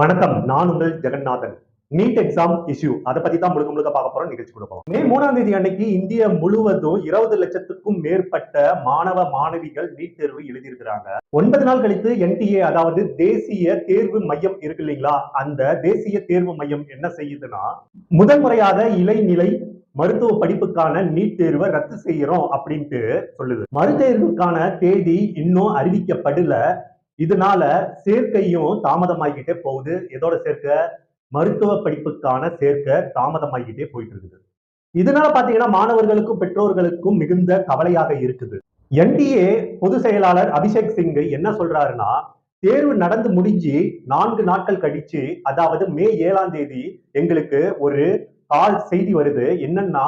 வணக்கம், நான் உங்கள் ஜெகநாதன். நீட் எக்ஸாம் இஷ்யூ அதை பத்தி தான் முழுக்க முழுக்க பார்க்க போறோம். நிகழ்ச்சி கொடுப்போம். மே 3ஆம் தேதி அன்னைக்கு இந்தியா முழுவதும் 20 லட்சத்துக்கும் மேற்பட்ட மாணவ மாணவிகள் நீட் தேர்வு எழுதியிருக்கிறாங்க. 9 நாள் கழித்து NTA அதாவது தேசிய தேர்வு மையம் இருக்கு இல்லைங்களா, அந்த தேசிய தேர்வு மையம் என்ன செய்யுதுன்னா, முதல் முறையாக இளநிலை மருத்துவ படிப்புக்கான நீட் தேர்வை ரத்து செய்யறோம் அப்படின்ட்டு சொல்லுது. மறுதேர்வுக்கான தேதி இன்னும் அறிவிக்கப்படல. இதனால சேர்க்கையும் தாமதமாகிட்டே போகுது. எதோட சேர்க்கை? மருத்துவ படிப்புக்கான சேர்க்கை தாமதமாகிட்டே போயிட்டு இருக்குது. இதனால பாத்தீங்கன்னா மாணவர்களுக்கும் பெற்றோர்களுக்கும் மிகுந்த கவலையாக இருக்குது. NTA பொதுச் செயலாளர் அபிஷேக் சிங் என்ன சொல்றாருன்னா, தேர்வு நடந்து முடிஞ்சு 4 நாட்கள் கழிச்சு, அதாவது மே 7ஆம் தேதி எங்களுக்கு ஒரு செய்தி வருது. என்னன்னா,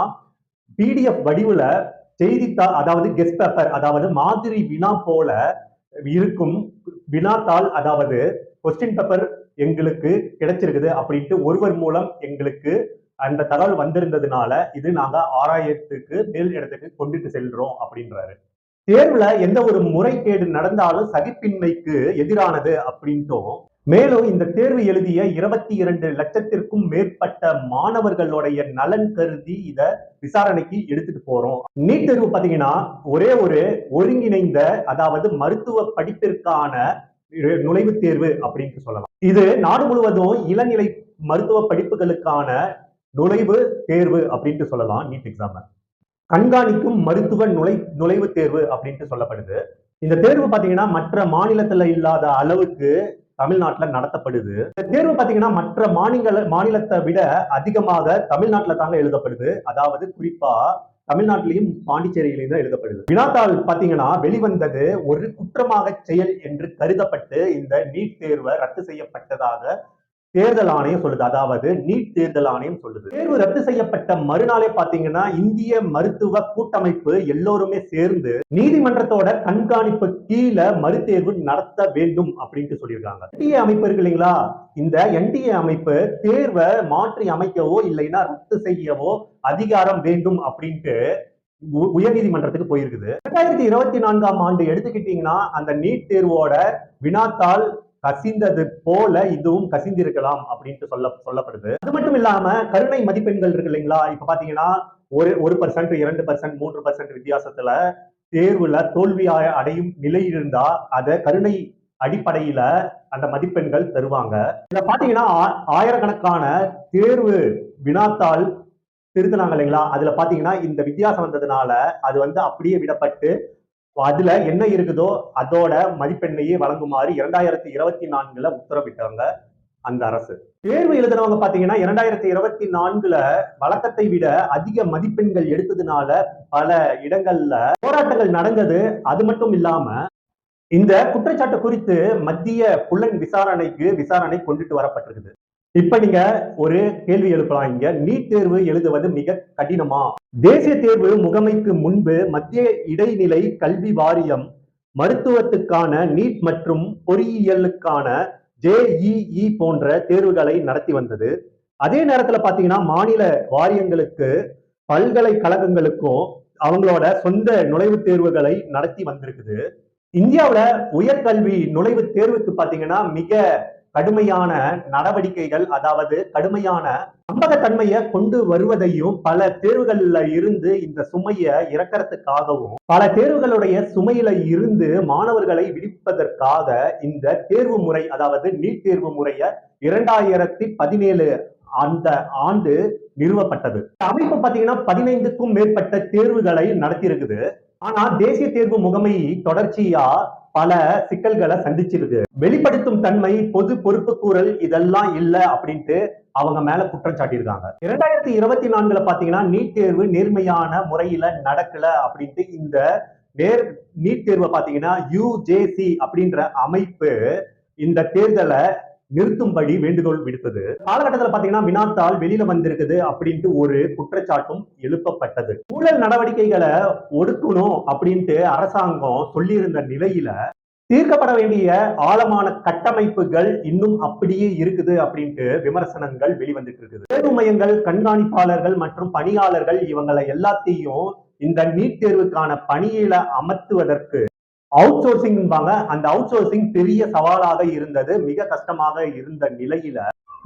PDF வடிவுல செய்தித்தாள், அதாவது கெஸ்ட் பேப்பர், அதாவது மாதிரி வினா போல இருக்கும் வினாத்தாள், அதாவது கொஸ்டின் பேப்பர் எங்களுக்கு கிடைச்சிருக்குது அப்படின்ட்டு ஒருவர் மூலம் எங்களுக்கு அந்த தகவல் வந்திருந்ததுனால இது நாங்க ஆராயத்துக்கு மேல் இடத்துக்கு கொண்டுட்டு செல்றோம் அப்படின்றாரு. தேர்வுல எந்த ஒரு முறைகேடு நடந்தாலும் சகிப்பின்மைக்கு எதிரானது அப்படின்ட்டும், மேலும் இந்த தேர்வு எழுதிய 22 லட்சத்திற்கும் மேற்பட்ட மாணவர்களுடைய நலன் கருதி இத விசாரணைக்கு எடுத்துட்டு போறோம். நீட் தேர்வு பாத்தீங்கன்னா ஒரே ஒரு ஒருங்கிணைந்த, அதாவது மருத்துவ படிப்பிற்கான நுழைவுத் தேர்வு அப்படின்னு சொல்லலாம். இது நாடு முழுவதும் இளநிலை மருத்துவ படிப்புகளுக்கான நுழைவு தேர்வு அப்படின்ட்டு சொல்லலாம். நீட் எக்ஸாம் கண்காணிக்கும் மருத்துவ நுழைவுத் தேர்வு அப்படின்ட்டு சொல்லப்படுது. இந்த தேர்வு பாத்தீங்கன்னா மற்ற மாநிலத்துல இல்லாத அளவுக்கு தமிழ்நாட்டுல நடத்தப்படுது. இந்த தேர்வு பாத்தீங்கன்னா மற்ற மாநிலத்தை விட அதிகமாக தமிழ்நாட்டுல தாங்க எழுதப்படுது. அதாவது குறிப்பா தமிழ்நாட்டிலையும் பாண்டிச்சேரியிலையும் தான் எழுதப்படுது. வினாத்தாள் பாத்தீங்கன்னா வெளிவந்தது ஒரு குற்றமாக செயல் என்று கருதப்பட்டு இந்த நீட் தேர்வை ரத்து செய்யப்பட்டதாக தேர்தல் ஆணையம் சொல்லுது. அதாவது நீட் தேர்தல் ஆணையம் சொல்லுது. தேர்வு ரத்து செய்யப்பட்ட மறுநாளே பாத்தீங்கன்னா இந்திய மருத்துவ கூட்டமைப்பு எல்லோருமே சேர்ந்து நீதிமன்றத்தோட கண்காணிப்பு கீழே மறுதேர்வு நடத்த வேண்டும் அப்படின்ட்டு சொல்லியிருக்காங்க. NTA அமைப்பு இருக்கு இல்லைங்களா, இந்த NTA அமைப்பு தேர்வை மாற்றி அமைக்கவோ இல்லைன்னா ரத்து செய்யவோ அதிகாரம் வேண்டும் அப்படின்ட்டு உயர்நீதிமன்றத்துக்கு போயிருக்குது. 2024ஆம் ஆண்டு எடுத்துக்கிட்டீங்கன்னா அந்த நீட் தேர்வோட வினாத்தாள் கசிந்தது போல இதுவும் கசிந்திருக்கலாம் அப்படின்ட்டு சொல்லப்படுது. அது மட்டும் இல்லாம கருணை மதிப்பெண்கள் இருக்கு இல்லைங்களா, இப்ப பாத்தீங்கன்னா 1%, 2%, 3% வித்தியாசத்துல தேர்வுல தோல்வி அடையும் நிலை இருந்தா அத கருணை அடிப்படையில அந்த மதிப்பெண்கள் தருவாங்க. இத பாத்தீங்கன்னா ஆயிரக்கணக்கான தேர்வு வினாத்தாள் திருத்தினாங்க இல்லைங்களா, அதுல பாத்தீங்கன்னா இந்த வித்தியாசம் வந்ததுனால அது அப்படியே விடப்பட்டு அதுல என்ன இருக்குதோ அதோட மதிப்பெண்ணையே வழங்குமாறு 2024 உத்தரவிட்டாங்க அந்த அரசு. தேர்வு எழுதினவங்க பாத்தீங்கன்னா 2024 வழக்கத்தை விட அதிக மதிப்பெண்கள் எடுத்ததுனால பல இடங்கள்ல போராட்டங்கள் நடந்தது. அது மட்டும் இல்லாம இந்த குற்றச்சாட்டு குறித்து மத்திய புலன் விசாரணை கொண்டுட்டு வரப்பட்டிருக்குது. இப்ப நீங்க ஒரு கேள்வி எழுப்பலாம், இங்க நீட் தேர்வு எழுதுவது மிக கடினமா? தேசிய தேர்வு முகமைக்கு முன்பு மத்திய இடைநிலை கல்வி வாரியம் மருத்துவத்துக்கான நீட் மற்றும் பொறியியலுக்கான JEE போன்ற தேர்வுகளை நடத்தி வந்தது. அதே நேரத்துல பாத்தீங்கன்னா மாநில வாரியங்களுக்கு பல்கலைக்கழகங்களுக்கும் அவங்களோட சொந்த நுழைவுத் தேர்வுகளை நடத்தி வந்திருக்குது. இந்தியாவுல உயர்கல்வி நுழைவுத் தேர்வுக்கு பாத்தீங்கன்னா மிக கடுமையான நடவடிக்கைகள், அதாவது கடுமையான நம்பகத்தன்மையை கொண்டு வருவதையும், பல தேர்வுகள்ல இருந்து இந்த சுமையை இறக்கிறதுக்காகவும், பல தேர்வுகளுடைய சுமையில இருந்து மாணவர்களை விடுவிப்பதற்காக இந்த தேர்வு முறை, அதாவது நீட் தேர்வு முறைய 2017 அந்த ஆண்டு நிறுவப்பட்டது. அமைப்பு பாத்தீங்கன்னா 15க்கும் மேற்பட்ட தேர்வுகளை நடத்தி இருக்குது. ஆனா தேசிய தேர்வு முகமை தொடர்ச்சியா பல சிக்கல்களை சந்திச்சிருக்கு. வெளிப்படுத்தும் தன்மை, பொது பொறுப்பு கூறல் இதெல்லாம் இல்ல அப்படின்ட்டு அவங்க மேல குற்றம் சாட்டியிருக்காங்க. 2024 பாத்தீங்கன்னா நீட் தேர்வு நேர்மையான முறையில நடக்கல அப்படின்ட்டு இந்த நீட் தேர்வை பாத்தீங்கன்னா UJC அப்படின்ற அமைப்பு இந்த தேர்தலை நிறுத்தும்படி வேண்டுகோள் விடுத்தது. காலகட்டத்தில் பாத்தீங்கன்னா வினாத்தாள் வெளியில வந்திருக்குது அப்படின்ட்டு ஒரு குற்றச்சாட்டும் எழுப்பப்பட்டது. ஊழல் நடவடிக்கைகளை ஒடுக்கணும் அப்படின்ட்டு அரசாங்கம் சொல்லியிருந்த நிலையில தீர்க்கப்பட வேண்டிய ஆழமான கட்டமைப்புகள் இன்னும் அப்படியே இருக்குது அப்படின்ட்டு விமர்சனங்கள் வெளிவந்துட்டு இருக்குது. தேர்வு மையங்கள், கண்காணிப்பாளர்கள் மற்றும் பணியாளர்கள் இவங்களை எல்லாத்தையும் இந்த நீட் தேர்வுக்கான பணியில அமர்த்துவதற்கு அவுட் சோர்சிங்பாங்க. அந்த அவுட் சோர்சிங் பெரிய சவாலாக இருந்தது, மிக கஷ்டமாக இருந்த நிலையில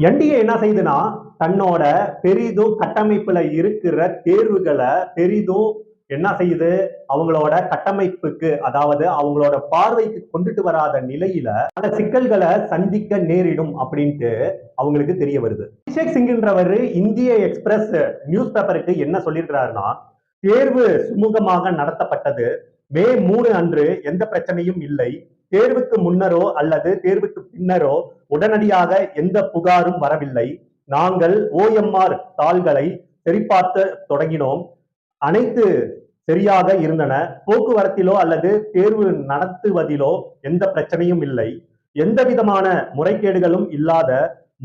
என்டிஏ என்ன செய்யுதுன்னா, தன்னோட பெரிதும் கட்டமைப்புல இருக்கிற தேர்வுகளை பெரிதும் என்ன செய்யுது, அவங்களோட கட்டமைப்புக்கு, அதாவது அவங்களோட பார்வைக்கு கொண்டுட்டு வராத நிலையில பல சிக்கல்களை சந்திக்க நேரிடும் அப்படின்ட்டு அவங்களுக்கு தெரிய வருது. அபிஷேக் சிங்ன்றவர் இந்திய எக்ஸ்பிரஸ் நியூஸ் பேப்பருக்கு என்ன சொல்லியிருக்கிறாருன்னா, தேர்வு சுமூகமாக நடத்தப்பட்டது. மே 3 அன்று எந்த பிரச்சனையும் இல்லை. தேர்வுக்கு முன்னரோ அல்லது தேர்வுக்கு பின்னரோ உடனடியாக எந்த புகாரும் வரவில்லை. நாங்கள் ஓஎம்ஆர் தாள்களை சரிபார்க்க தொடங்கினோம். அனைத்து சரியாக இருந்தன. போக்குவரத்திலோ அல்லது தேர்வு நடத்துவதிலோ எந்த பிரச்சனையும் இல்லை. எந்த விதமான முறைகேடுகளும் இல்லாத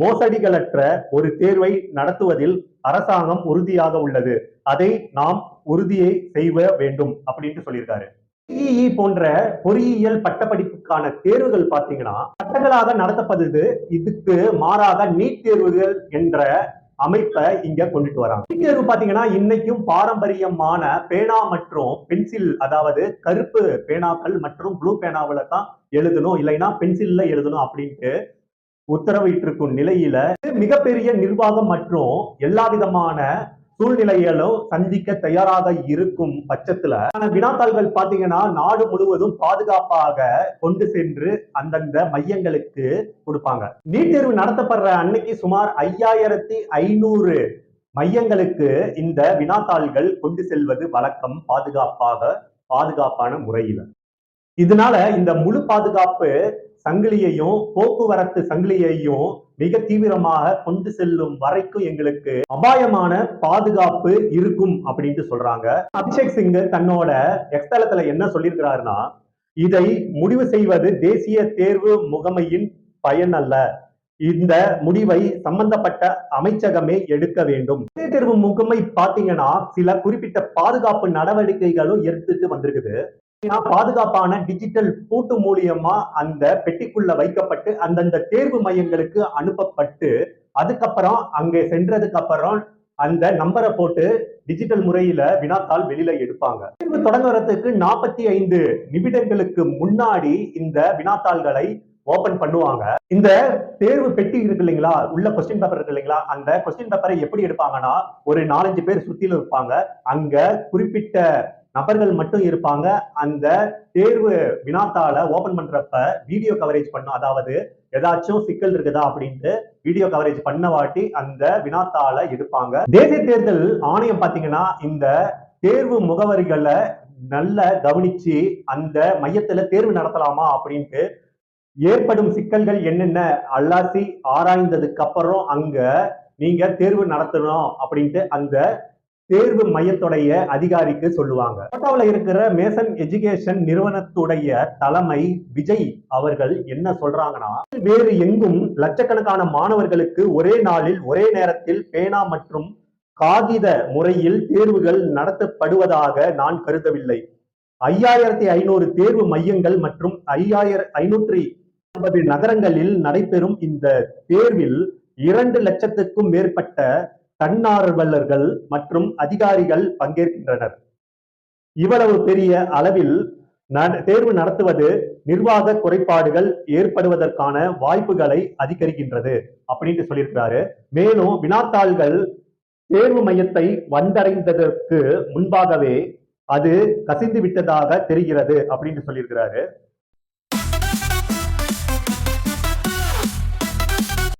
மோசடிகளற்ற ஒரு தேர்வை நடத்துவதில் அரசாங்கம் உறுதியாக உள்ளது. அதை நாம் உறுதியை செய்ய வேண்டும் அப்படின்னு சொல்லியிருக்காரு. பிஇ போன்ற பொறியியல் பட்டப்படிப்புக்கான தேர்வுகள் பார்த்தீங்கன்னா சட்டங்களாக நடத்தப்படுது. இதுக்கு மாறாக நீட் தேர்வுகள் என்ற அமைப்பை இங்க கொண்டுட்டு வராங்க. நீட் தேர்வு பாத்தீங்கன்னா இன்னைக்கும் பாரம்பரியமான பேனா மற்றும் பென்சில், அதாவது கருப்பு பேனாக்கள் மற்றும் ப்ளூ பேனாவில தான் எழுதணும், இல்லைன்னா பென்சில்ல எழுதணும் அப்படின்ட்டு உத்தரவிட்டு இருக்கும் நிலையில மிகப்பெரிய நிர்வாகம் மற்றும் எல்லா விதமான சூழ்நிலைகளும் சந்திக்க தயாராக இருக்கும் பட்சத்துல வினாத்தாள்கள் பாத்தீங்கன்னா நாடு முழுவதும் பாதுகாப்பாக கொண்டு சென்று அந்தந்த மையங்களுக்கு கொடுப்பாங்க. நீட் தேர்வு நடத்தப்படுற அன்னைக்கு சுமார் 5500 மையங்களுக்கு இந்த வினாத்தாள்கள் கொண்டு செல்வது வழக்கம், பாதுகாப்பான முறையில. இதனால இந்த முழு பாதுகாப்பு சங்கிலியையும் போக்குவரத்து சங்கிலியையும் மிக தீவிரமாக கொண்டு செல்லும் வரைக்கும் எங்களுக்கு அபாயமான பாதுகாப்பு இருக்கும் அப்படின்னு சொல்றாங்க. அபிஷேக் சிங் தன்னோட எக்ஸ்தலத்துல என்ன சொல்லியிருக்கிறாருன்னா, இதை முடிவு செய்வது தேசிய தேர்வு முகமையின் பயன் அல்ல. இந்த முடிவை சம்பந்தப்பட்ட அமைச்சகமே எடுக்க வேண்டும். தேசிய தேர்வு முகமை பாத்தீங்கன்னா சில குறிப்பிட்ட பாதுகாப்பு நடவடிக்கைகளும் எடுத்துட்டு வந்திருக்குது. பாதுகாப்பான டிஜிட்டல் பூட்டு மூலியமா அந்த பெட்டிக்குள்ள வைக்கப்பட்டு அந்தந்த தேர்வு மையங்களுக்கு அனுப்பப்பட்டு அதுக்கப்புறம் அங்கே சென்றதுக்கு அப்புறம் அந்த நம்பரை போட்டு டிஜிட்டல் முறையில வினாத்தாள் வெளியில எடுப்பாங்க. தேர்வு தொடங்குறதுக்கு 45 நிமிடங்களுக்கு முன்னாடி இந்த வினாத்தாள்களை ஓபன் பண்ணுவாங்க. இந்த தேர்வு பெட்டி இருக்கு இல்லைங்களா, உள்ள கொஸ்டின் பேப்பர் இருக்கு இல்லைங்களா, அந்த கொஸ்டின் பேப்பரை எப்படி எடுப்பாங்கன்னா ஒரு 4-5 பேர் சுத்தில இருப்பாங்க. அங்க குறிப்பிட்ட நபர்கள் மட்டும் இருப்பாங்க. அந்த தேர்வு வினாத்தாளை ஓபன் பண்றப்ப வீடியோ கவரேஜ் பண்ணும், அதாவது ஏதாச்சும் சிக்கல் இருக்குதா அப்படின்ட்டு வீடியோ கவரேஜ் பண்ண வாட்டி அந்த வினாத்தாளை எடுப்பாங்க. தேசிய தேர்தல் ஆணையம் பாத்தீங்கன்னா இந்த தேர்வு முகவரிகளை நல்ல கவனிச்சு அந்த மையத்துல தேர்வு நடத்தலாமா அப்படின்ட்டு ஏற்படும் சிக்கல்கள் என்னென்ன அல்லாசி ஆராய்ந்ததுக்கு அப்புறம் அங்க நீங்க தேர்வு நடத்தணும் அப்படின்ட்டு அந்த தேர்வு மையத்துடைய அதிகாரிக்கு சொல்லுவாங்க. கோட்டாவில் இருக்கிற மேசன் எஜுகேஷன் நிறுவனத்துடைய தலைமை விஜய் அவர்கள் என்ன சொல்றாங்கன்னா, வேறு எங்கும் லட்சக்கணக்கான மாணவர்களுக்கு ஒரே நாளில் ஒரே நேரத்தில் பேனா மற்றும் காகித முறையில் தேர்வுகள் நடத்தப்படுவதாக நான் கருதவில்லை. 5500 தேர்வு மையங்கள் மற்றும் 550 நகரங்களில் நடைபெறும் இந்த தேர்வில் 2 லட்சத்துக்கும் மேற்பட்ட தன்னார்வலர்கள் மற்றும் அதிகாரிகள் பங்கேற்கின்றனர். இவ்வளவு பெரிய அளவில் தேர்வு நடத்துவது நிர்வாக குறைபாடுகள் ஏற்படுவதற்கான வாய்ப்புகளை அதிகரிக்கின்றது அப்படின்னு சொல்லியிருக்கிறாரு. மேலும் வினாத்தாள்கள் தேர்வு மையத்தை வந்தடைந்ததற்கு முன்பாகவே அது கசிந்து விட்டதாக தெரிகிறது அப்படின்னு சொல்லியிருக்கிறாரு.